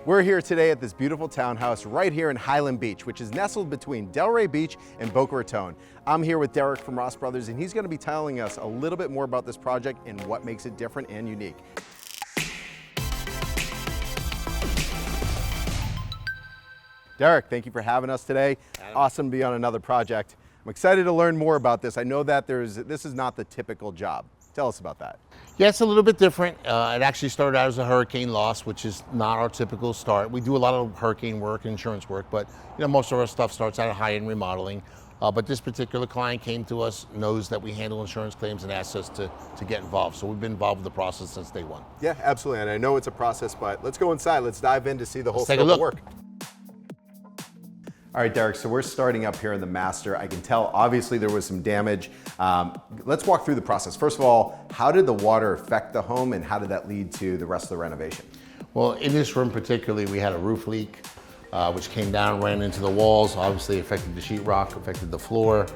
We're here today at this beautiful townhouse right here in Highland Beach, which is nestled between Delray Beach and Boca Raton. I'm here with Derek from Ross Brothers, and he's going to be telling us a little bit more about this project and what makes it different and unique. Derek, thank you for having us today. Awesome to be on another project. I'm excited to learn more about this. I know that this is not the typical job. Tell us about that. Yeah, it's a little bit different. It actually started out as a hurricane loss, which is not our typical start. We do a lot of hurricane work, insurance work, but most of our stuff starts out at high-end remodeling. But this particular client came to us, knows that we handle insurance claims, and asked us to get involved. So we've been involved with the process since day one. Yeah, absolutely. And I know it's a process, but let's go inside. Let's dive in to see the whole scope of work. All right, Derek, so we're starting up here in the master. I can tell, obviously, there was some damage. Let's walk through the process. First of all, how did the water affect the home, and how did that lead to the rest of the renovation? Well, in this room particularly, we had a roof leak, which came down, ran into the walls, obviously affected the sheetrock, affected the floor.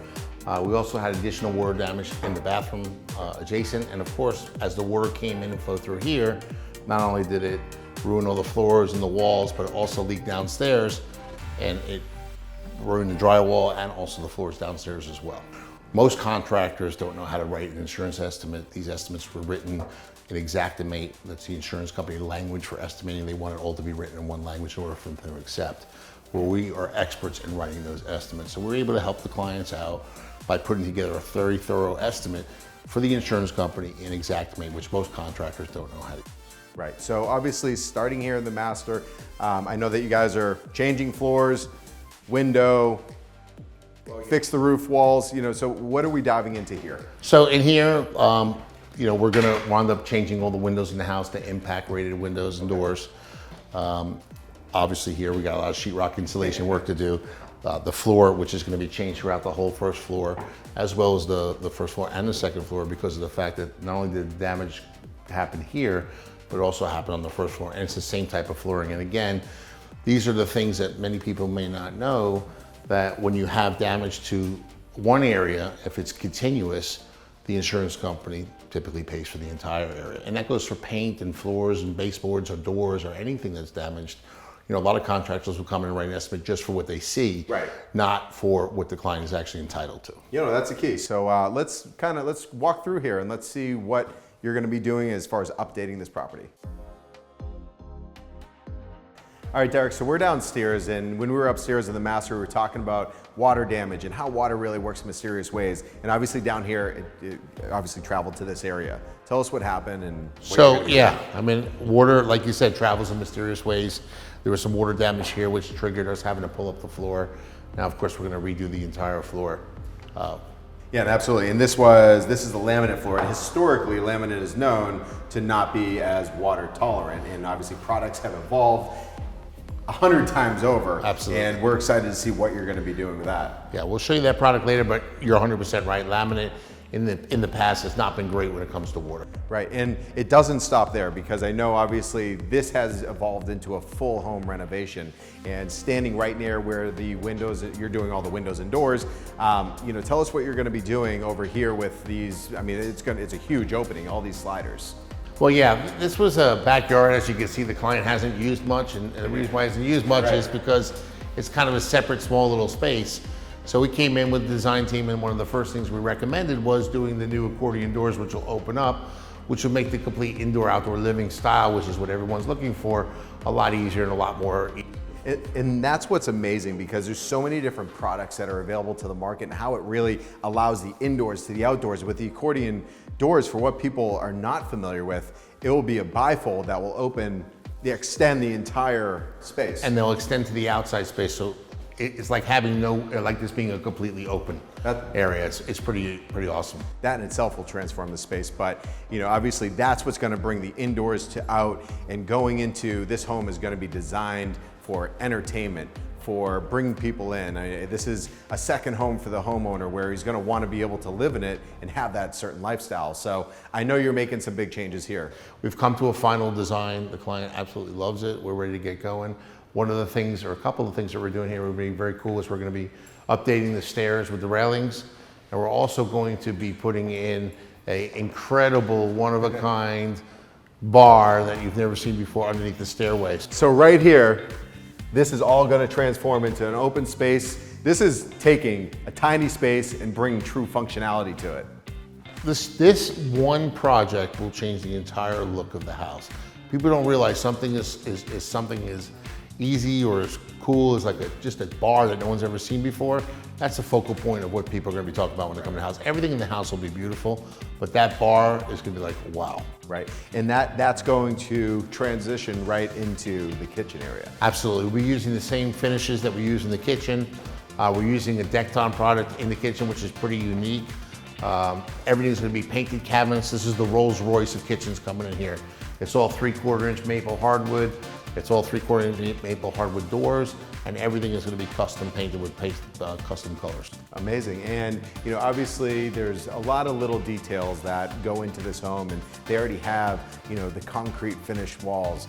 We also had additional water damage in the bathroom adjacent. And of course, as the water came in and flowed through here, not only did it ruin all the floors and the walls, but it also leaked downstairs, and it ruined the drywall and also the floors downstairs as well. Most contractors don't know how to write an insurance estimate. These estimates were written in Xactimate. That's the insurance company language for estimating. They want it all to be written in one language in order for them to accept. Well, we are experts in writing those estimates. So we're able to help the clients out by putting together a very thorough estimate for the insurance company in Xactimate, which most contractors don't know how to do. Right, so obviously starting here in the master, I know that you guys are changing floors, window, fix the roof walls, so what are we diving into here? So in here, we're gonna wind up changing all the windows in the house to impact rated windows and doors. Obviously here we got a lot of sheetrock insulation work to do. The floor, which is gonna be changed throughout the whole first floor, as well as the first floor and the second floor, because of the fact that not only did the damage happen here, but it also happened on the first floor, and it's the same type of flooring. And again, these are the things that many people may not know, that when you have damage to one area, if it's continuous, the insurance company typically pays for the entire area. And that goes for paint and floors and baseboards or doors or anything that's damaged. A lot of contractors will come in and write an estimate just for what they see, right, not for what the client is actually entitled to. That's the key. So let's walk through here and let's see what you're going to be doing as far as updating this property. All right, Derek, so we're downstairs, and when we were upstairs in the master, we were talking about water damage and how water really works in mysterious ways. And obviously down here, it obviously traveled to this area. Tell us what happened and what water, like you said, travels in mysterious ways. There was some water damage here, which triggered us having to pull up the floor. Now, of course, we're gonna redo the entire floor. Yeah, absolutely. And this is the laminate floor. And historically, laminate is known to not be as water tolerant. And obviously products have evolved 100 times over. Absolutely. And we're excited to see what you're going to be doing with that. Yeah, we'll show you that product later, but you're 100% right. Laminate in the past has not been great when it comes to water. Right, and it doesn't stop there, because I know obviously this has evolved into a full home renovation, and standing right near where the windows, you're doing all the windows and doors, tell us what you're going to be doing over here with these. I mean, it's a huge opening, all these sliders. Well, yeah, this was a backyard. As you can see, the client hasn't used much, and the reason why he hasn't used much is because it's kind of a separate, small little space. So we came in with the design team, and one of the first things we recommended was doing the new accordion doors, which will open up, which will make the complete indoor-outdoor living style, which is what everyone's looking for, a lot easier and a lot more. And that's what's amazing, because there's so many different products that are available to the market, and how it really allows the indoors to the outdoors. With the accordion doors, for what people are not familiar with, it will be a bifold that will extend the entire space. And they'll extend to the outside space, so it's like having like this being a completely open area. It's pretty awesome. That in itself will transform the space, but obviously that's what's going to bring the indoors to out, and going into this home is going to be designed for entertainment, for bringing people in. This is a second home for the homeowner, where he's going to want to be able to live in it and have that certain lifestyle. So I know you're making some big changes here. We've come to a final design. The client absolutely loves it. We're ready to get going. One of the things, or a couple of things that we're doing here, we're being very cool, is we're going to be updating the stairs with the railings, and we're also going to be putting in a incredible, one-of-a-kind bar that you've never seen before underneath the stairways. So right here, this is all going to transform into an open space. This is taking a tiny space and bringing true functionality to it. This one project will change the entire look of the house. People don't realize something is something as easy or as cool as like just a bar that no one's ever seen before. That's the focal point of what people are going to be talking about when they come to the house. Everything in the house will be beautiful, but that bar is going to be like, wow. Right, and that's going to transition right into the kitchen area. Absolutely, we're using the same finishes that we use in the kitchen. We're using a Decton product in the kitchen, which is pretty unique. Everything's going to be painted cabinets. This is the Rolls Royce of kitchens coming in here. It's all 3/4 inch maple hardwood. It's all 3/4 inch maple hardwood doors, and everything is going to be custom painted with custom colors. Amazing, and you know, obviously there's a lot of little details that go into this home, and they already have, you know, the concrete finished walls.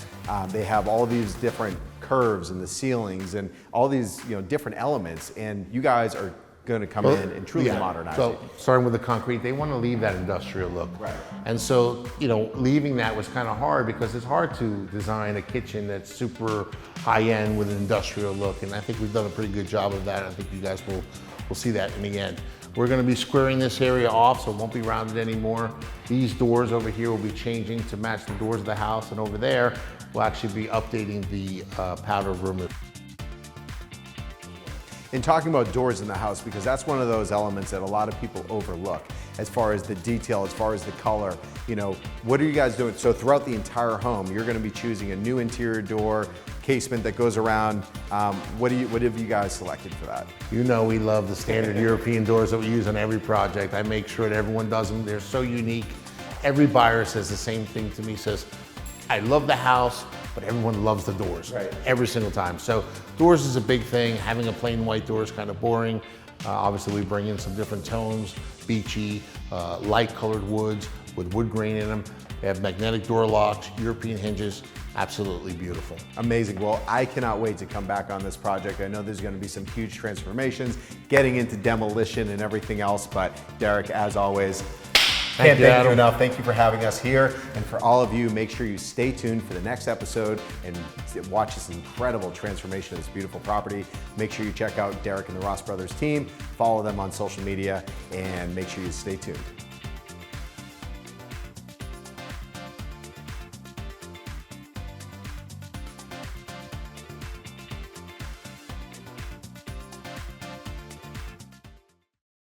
They have all these different curves in the ceilings and all these, you know, different elements, and you guys are going to come in and truly modernize so, it. Starting with the concrete, they want to leave that industrial look. Right. And so, you know, leaving that was kind of hard because it's hard to design a kitchen that's super high-end with an industrial look, and I think we've done a pretty good job of that. I think you guys will see that in the end. We're going to be squaring this area off so it won't be rounded anymore. These doors over here will be changing to match the doors of the house, and over there we'll actually be updating the powder room. In talking about doors in the house, because that's one of those elements that a lot of people overlook as far as the detail, as far as the color, you know, what are you guys doing? So throughout the entire home, you're going to be choosing a new interior door, casement that goes around. What have you guys selected for that? You know we love the standard European doors that we use on every project. I make sure that everyone does them. They're so unique. Every buyer says the same thing to me, says, I love the house, but everyone loves the doors. Right. Every single time. So doors is a big thing. Having a plain white door is kind of boring. Obviously we bring in some different tones, beachy, light colored woods with wood grain in them. They have magnetic door locks, European hinges, absolutely beautiful. Amazing. Well, I cannot wait to come back on this project. I know there's going to be some huge transformations, getting into demolition and everything else, but Derek, as always, can't thank you enough. Thank you for having us here. And for all of you, make sure you stay tuned for the next episode and watch this incredible transformation of this beautiful property. Make sure you check out Derek and the Ross Brothers team, follow them on social media, and make sure you stay tuned.